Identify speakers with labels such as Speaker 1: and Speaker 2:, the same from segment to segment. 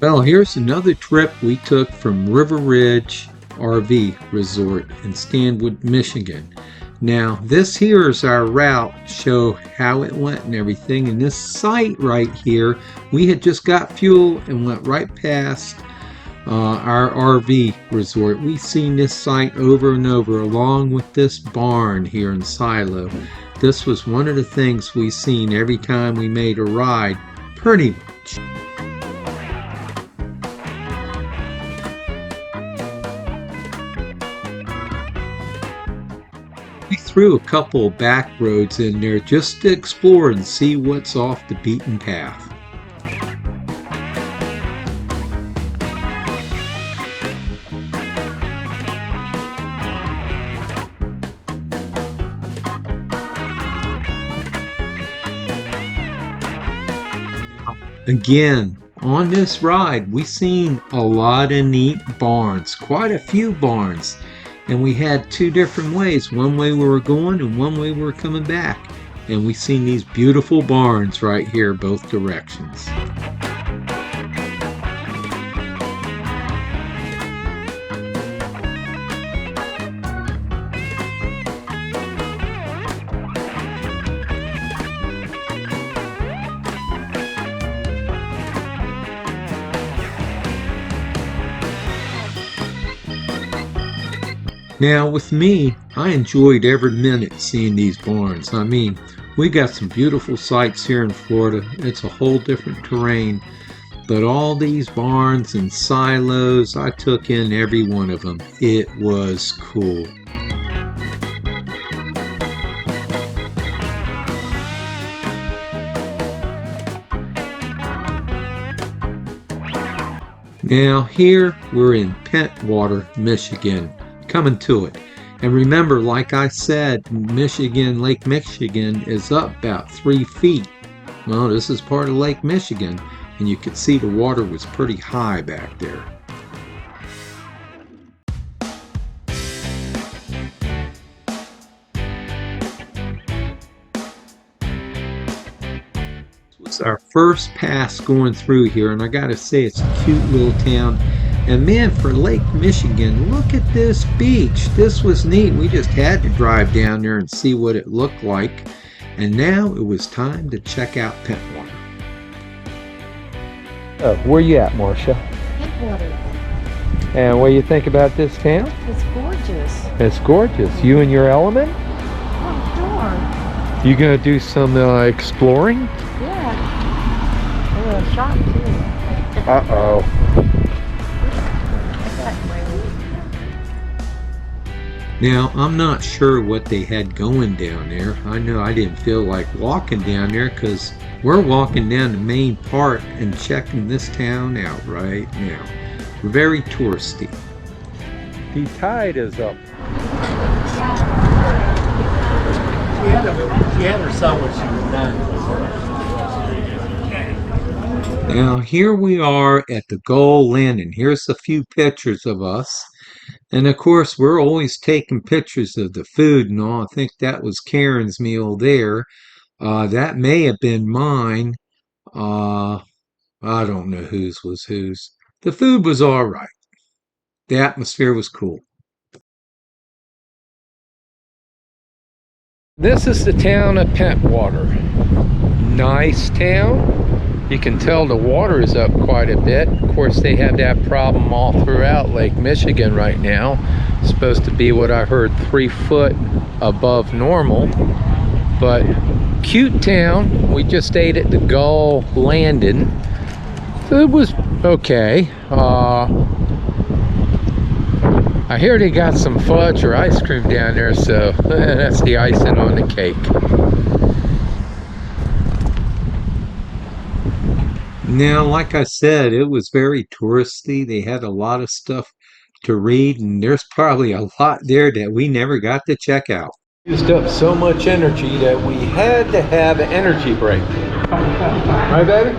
Speaker 1: Well, here's another trip we took from River Ridge RV Resort in Stanwood, Michigan. Now, this here is our route, show how it went and everything. And this site right here, we had just got fuel and went right past our RV resort. We've seen this site over and over, along with this barn here in Silo. This was one of the things we seen every time we made a ride, pretty much. We threw a couple of back roads in there just to explore and see what's off the beaten path. Again, on this ride, we seen a lot of neat barns, quite a few barns, and we had two different ways. One way we were going and one way we were coming back. And we seen these beautiful barns right here, both directions. Now, with me, I enjoyed every minute seeing these barns. I mean, we got some beautiful sights here in Florida. It's a whole different terrain. But all these barns and silos, I took in every one of them. It was cool. Now, here we're in Pentwater, Michigan. Coming to it. And remember, like I said, Lake Michigan is up about 3 feet. Well, this is part of Lake Michigan, and you could see the water was pretty high back there. It was our first pass going through here, and I gotta say, it's a cute little town. And man, for Lake Michigan, look at this beach. This was neat. We just had to drive down there and see what it looked like. And now it was time to check out Pentwater. Oh, where you at, Marcia?
Speaker 2: Pentwater.
Speaker 1: And what do you think about this town?
Speaker 2: It's gorgeous.
Speaker 1: It's gorgeous. You in your element?
Speaker 2: Oh, sure.
Speaker 1: You gonna do some exploring?
Speaker 2: Yeah. A little shop too.
Speaker 1: Uh-oh. Now, I'm not sure what they had going down there. I know I didn't feel like walking down there because we're walking down the main part and checking this town out right now. Very touristy. The tide is up.
Speaker 3: She had her son when she was 9.
Speaker 1: Now, here we are at the Gull Landing. Here's a few pictures of us. And of course, we're always taking pictures of the food and all. I think that was Karen's meal there. That may have been mine. I don't know whose was whose. The food was all right. The atmosphere was cool. This is the town of Pentwater. Nice town. You can tell the water is up quite a bit. Of course, they have that problem all throughout Lake Michigan right now. It's supposed to be what I heard 3 foot above normal. But cute town. We just ate at the Gull Landing. It was okay. I hear they got some fudge or ice cream down there, so that's the icing on the cake. Now, like I said, it was very touristy. They had a lot of stuff to read, and there's probably a lot there that we never got to check out. Used up so much energy that we had to have an energy break. Right, baby?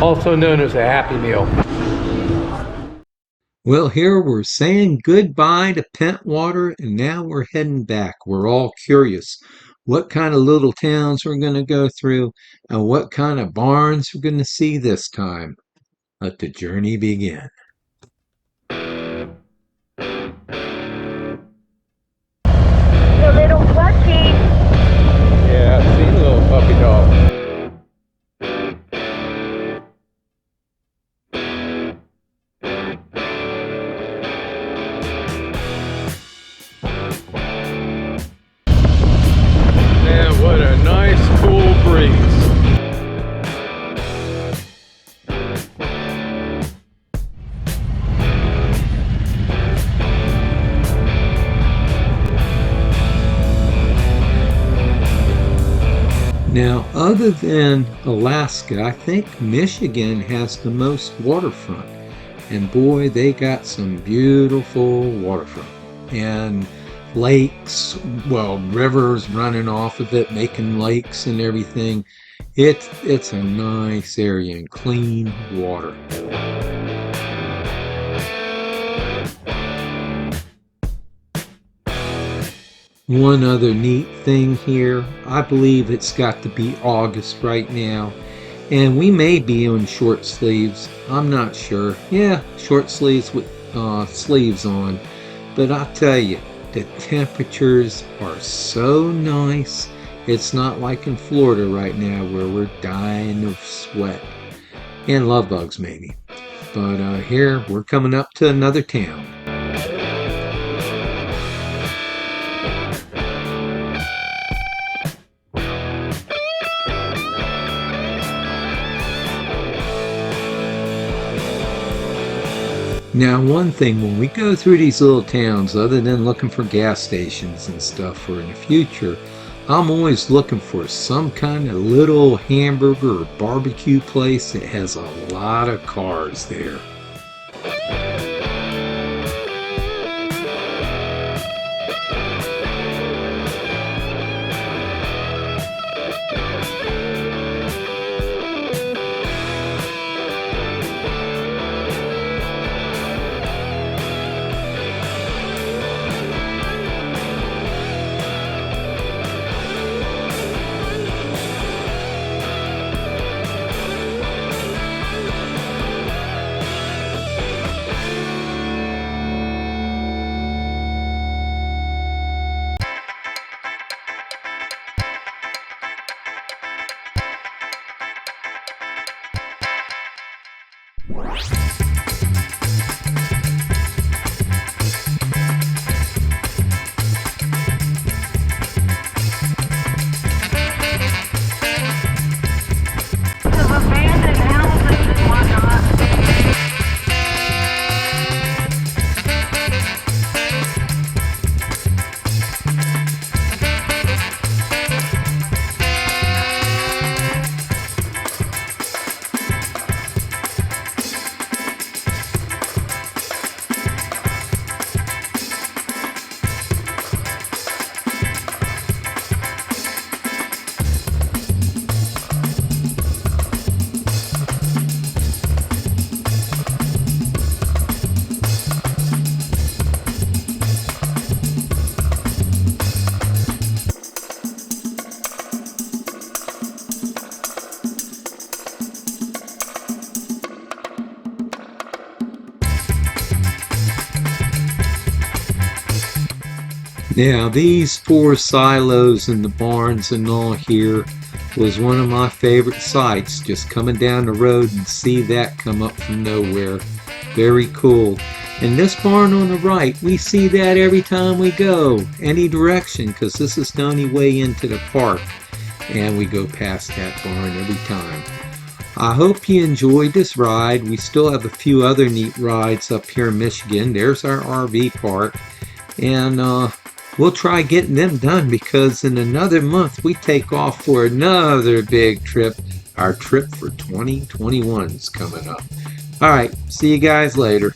Speaker 1: Also known as a Happy Meal. Well, here we're saying goodbye to Pentwater, and now we're heading back. We're all curious. what kind of little towns we're going to go through, and what kind of barns we're going to see this time. Let the journey begin.
Speaker 2: The little puppy.
Speaker 1: Yeah, I've seen a little puppy dog. Man, what a nice cool breeze. Now, other than Alaska, I think Michigan has the most waterfront. And boy, they got some beautiful waterfront. And lakes, well, rivers running off of it, making lakes and everything. It's a nice area and clean water. One other neat thing here, I believe it's got to be August right now, and we may be in short sleeves. I'm not sure. Yeah, short sleeves with sleeves on. But I'll tell you, the temperatures are so nice. It's not like in Florida right now where we're dying of sweat and love bugs maybe. But here we're coming up to another town. Now, one thing, when we go through these little towns, other than looking for gas stations and stuff for in the future, I'm always looking for some kind of little hamburger or barbecue place that has a lot of cars there.
Speaker 2: Abandoned houses and whatnot.
Speaker 1: Now, these 4 silos and the barns and all here was one of my favorite sights, just coming down the road and see that come up from nowhere. Very cool. And this barn on the right, we see that every time we go, any direction, because this is the only way into the park. And we go past that barn every time. I hope you enjoyed this ride. We still have a few other neat rides up here in Michigan. There's our RV park. And we'll try getting them done because in another month we take off for another big trip. Our trip for 2021 is coming up. All right, see you guys later.